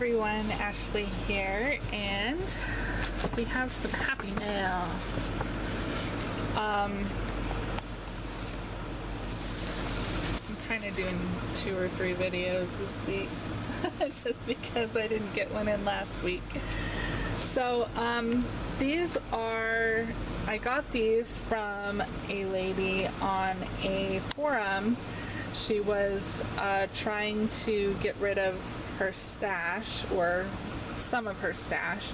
everyone, Ashley here, and we have some happy mail. I'm kind of doing 2 or 3 videos this week just because I didn't get one in last week. So these are, I got these from a lady on a forum. She was trying to get rid of her stash, or some of her stash,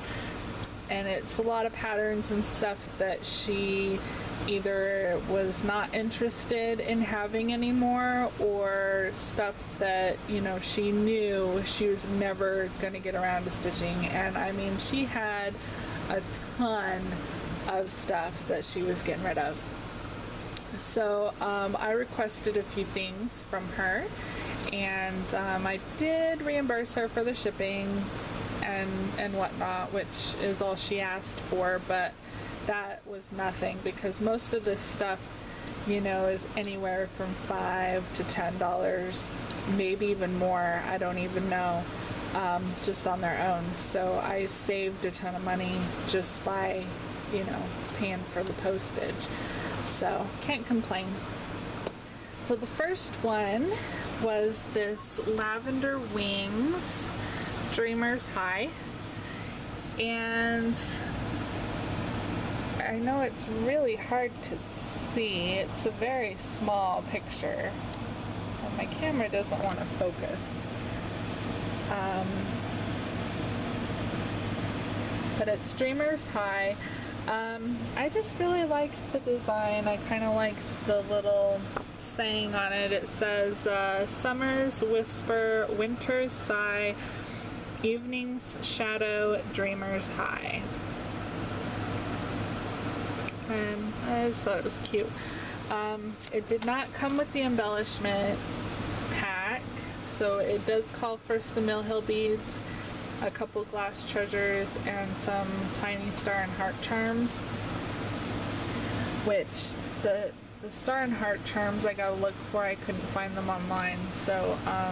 and it's a lot of patterns and stuff that she either was not interested in having anymore, or stuff that, you know, she knew she was never going to get around to stitching. And I mean, she had a ton of stuff that she was getting rid of. So I requested a few things from her, and I did reimburse her for the shipping and whatnot, which is all she asked for, but that was nothing, because most of this stuff, you know, is anywhere from $5 to $10, maybe even more, I don't even know, just on their own. So I saved a ton of money just by, you know, paying for the postage. So can't complain. So the first one was this Lavender Wings Dreamers High, and I know it's really hard to see. It's a very small picture and my camera doesn't want to focus, but it's Dreamers High. I just really liked the design. I kind of liked the little saying on it. It says, Summer's Whisper, Winter's Sigh, Evening's Shadow, Dreamers High. And I just thought it was cute. It did not come with the embellishment pack, so it does call for some Mill Hill beads, a couple glass treasures, and some tiny star and heart charms, which the star and heart charms I gotta look for. I couldn't find them online, so I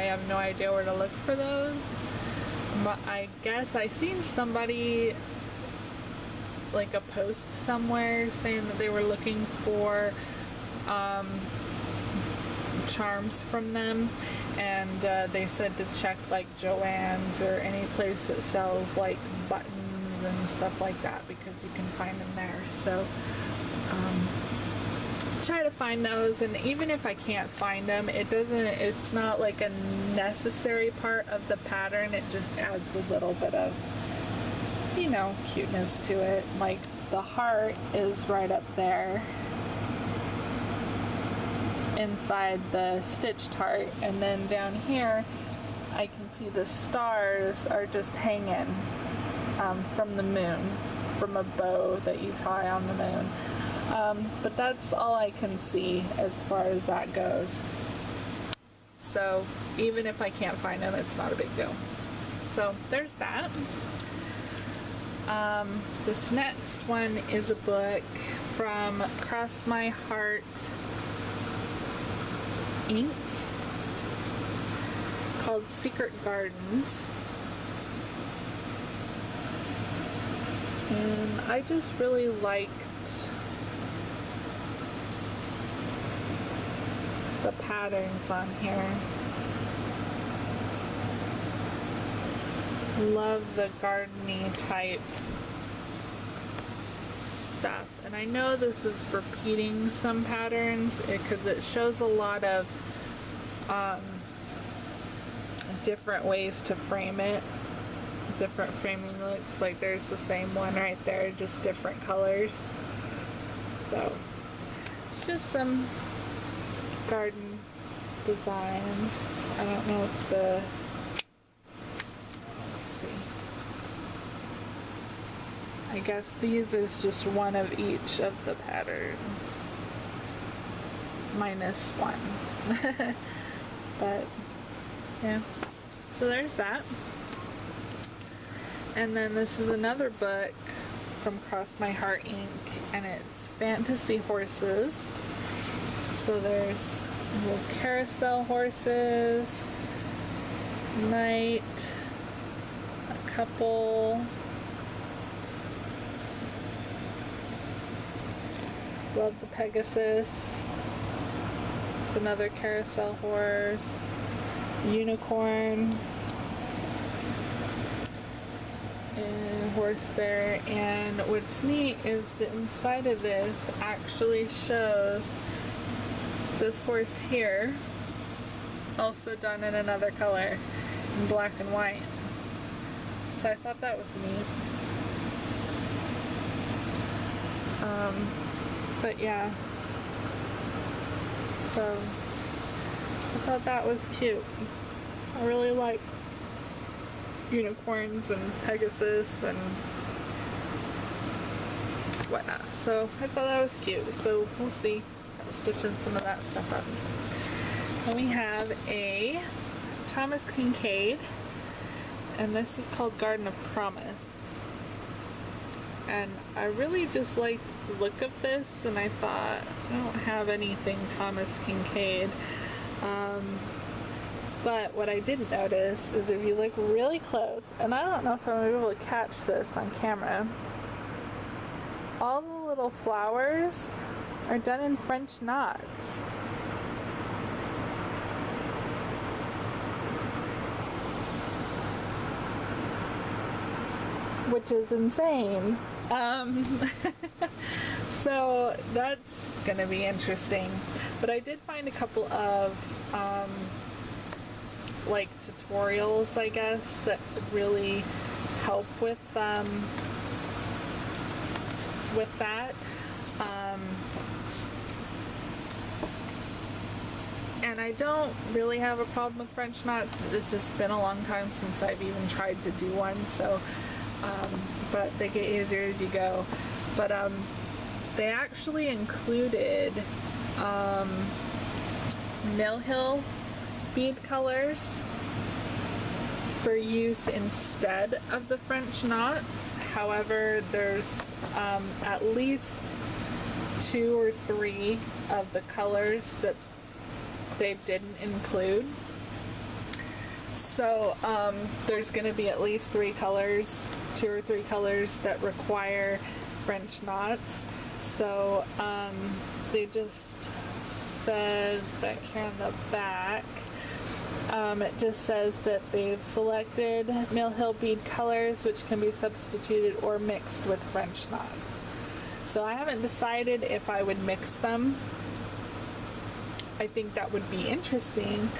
have no idea where to look for those. But I guess I seen somebody, like a post somewhere, saying that they were looking for charms from them, and they said to check like Joann's or any place that sells like buttons and stuff like that, because you can find them there. So try to find those, and even if I can't find them, it's not like a necessary part of the pattern. It just adds a little bit of, you know, cuteness to it. Like the heart is right up there inside the stitched heart, and then down here I can see the stars are just hanging from the moon, from a bow that you tie on the moon. But that's all I can see as far as that goes. So even if I can't find them, it's not a big deal. So there's that. This next one is a book from Cross My Heart Inc. called Secret Gardens. And I just really liked the patterns on here. Love the gardeny type stuff, and I know this is repeating some patterns because it shows a lot of different ways to frame it, different framing looks. Like there's the same one right there, just different colors. So it's just some garden designs. I don't know if I guess these is just one of each of the patterns, minus one. But yeah, so there's that. And then this is another book from Cross My Heart Inc. and it's Fantasy Horses. So there's little carousel horses, Knight, a couple. Love the Pegasus. It's another carousel horse. Unicorn. And horse there. And what's neat is the inside of this actually shows this horse here, also done in another color, in black and white. So I thought that was neat. But yeah, so I thought that was cute. I really like unicorns and Pegasus and whatnot, so I thought that was cute. So we'll see. I'll stitch in some of that stuff up. Then we have a Thomas Kinkade, and this is called Garden of Promise. And I really just liked the look of this, and I thought, I don't have anything Thomas Kinkade. But what I didn't notice is if you look really close, and I don't know if I'm able to catch this on camera, all the little flowers are done in French knots. Which is insane. So that's gonna be interesting. But I did find a couple of like tutorials, I guess, that really help with that. And I don't really have a problem with French knots. It's just been a long time since I've even tried to do one, so but they get easier as you go. But they actually included Mill Hill bead colors for use instead of the French knots. However, there's at least 2 or 3 of the colors that they didn't include. So there's going to be at least 3 colors, 2 or 3 colors that require French knots. So they just said back here on the back, it just says that they've selected Mill Hill bead colors which can be substituted or mixed with French knots. So I haven't decided if I would mix them. I think that would be interesting.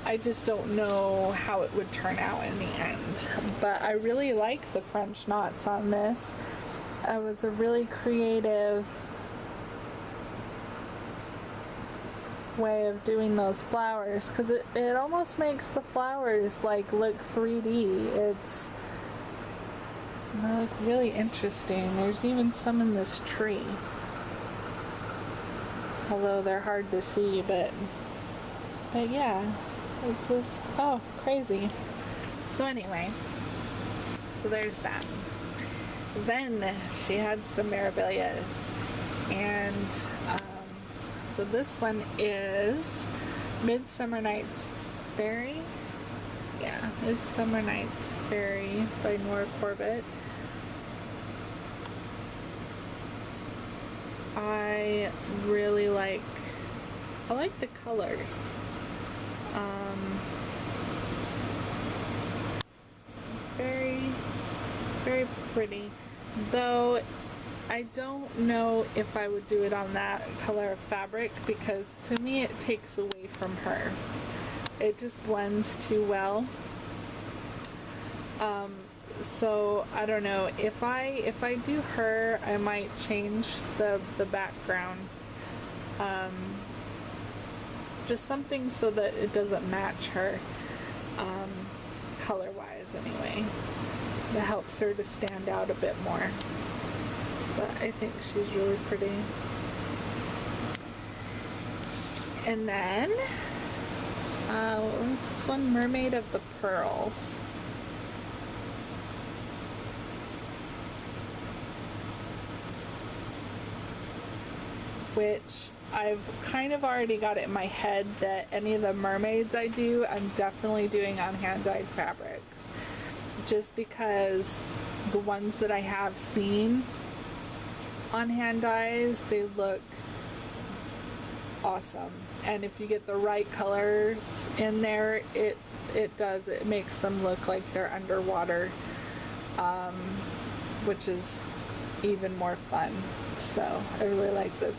I just don't know how it would turn out in the end. But I really like the French knots on this. It was a really creative way of doing those flowers, because it almost makes the flowers like look 3D. It's like really interesting. There's even some in this tree, although they're hard to see, but yeah, it's just, oh, crazy. So anyway, so there's that. Then she had some Mirabilias, and so this one is Midsummer Night's Fairy. Yeah, Midsummer Night's Fairy by Nora Corbett. I really like the colors. Very, very pretty. Though I don't know if I would do it on that color of fabric, because to me it takes away from her. It just blends too well. So I don't know, if I do her, I might change the background. Just something so that it doesn't match her, color wise anyway. That helps her to stand out a bit more. But I think she's really pretty. And then what's this one? Mermaid of the Pearls. Which I've kind of already got it in my head that any of the mermaids I do, I'm definitely doing on hand-dyed fabrics. Just because the ones that I have seen on hand dyes, they look awesome. And if you get the right colors in there, it makes them look like they're underwater, which is even more fun. So I really like this.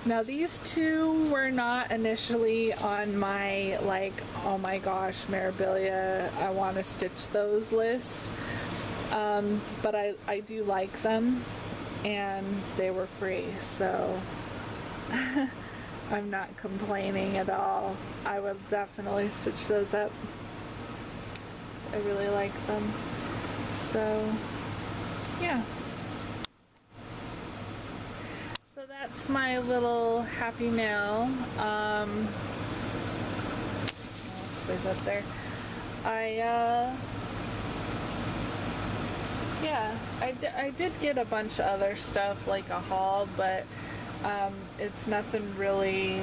Now these two were not initially on my like, oh my gosh, Mirabilia, I want to stitch those list, but I do like them and they were free, so I'm not complaining at all. I will definitely stitch those up. I really like them. So yeah. So that's my little happy nail. I'll leave that there. I did get a bunch of other stuff like a haul, but it's nothing really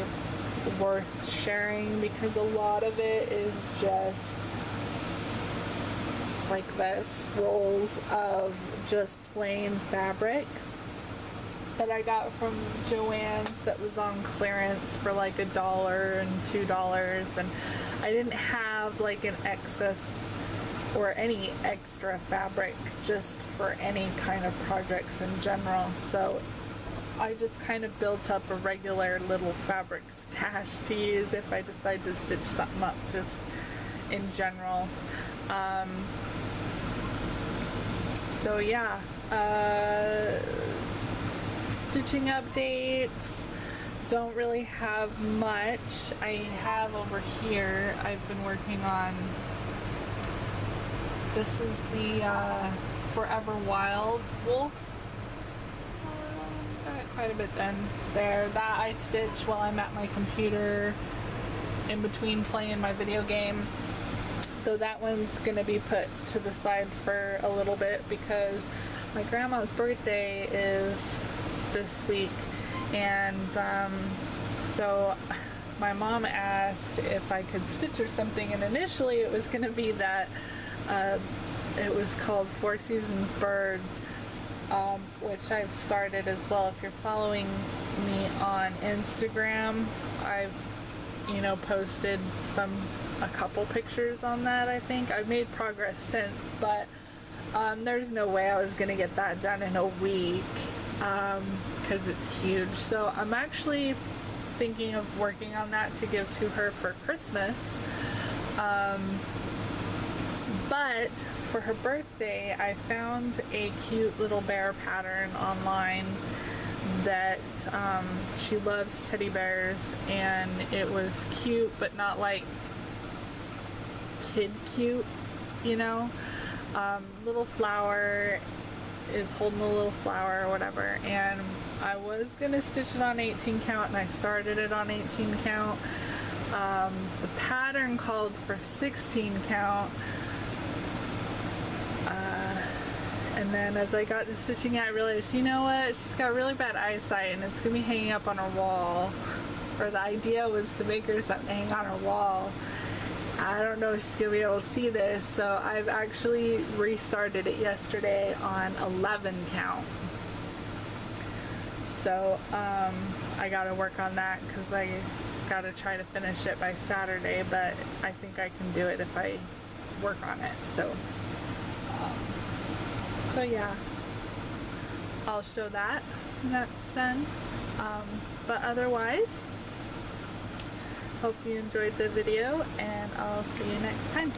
worth sharing because a lot of it is just like this, rolls of just plain fabric that I got from Joann's that was on clearance for like $1 and $2, and I didn't have like an excess or any extra fabric just for any kind of projects in general, so I just kind of built up a regular little fabric stash to use if I decide to stitch something up just in general. So yeah, stitching updates, don't really have much. I have over here, I've been working on, this is the Forever Wild Wolf. Got quite a bit done there. That I stitch while I'm at my computer in between playing my video game. So that one's gonna be put to the side for a little bit because my grandma's birthday is this week, and so my mom asked if I could stitch her something, and initially it was gonna be that it was called Four Seasons Birds, which I've started as well. If you're following me on Instagram, I've posted a couple pictures on that. I think I've made progress since, but there's no way I was gonna get that done in a week because it's huge. So I'm actually thinking of working on that to give to her for Christmas, but for her birthday I found a cute little bear pattern online that she loves teddy bears, and it was cute but not like kid cute, little flower, it's holding a little flower or whatever, and I was gonna stitch it on 18 count and I started it on 18 count. The pattern called for 16 count, and then as I got to stitching it I realized, you know what, she's got really bad eyesight and it's gonna be hanging up on her wall, or the idea was to make her something hang on her wall. I don't know if she's gonna be able to see this, so I've actually restarted it yesterday on 11 count. So I gotta work on that because I gotta try to finish it by Saturday, but I think I can do it if I work on it. So yeah, I'll show that when that's done. But otherwise, hope you enjoyed the video, and I'll see you next time.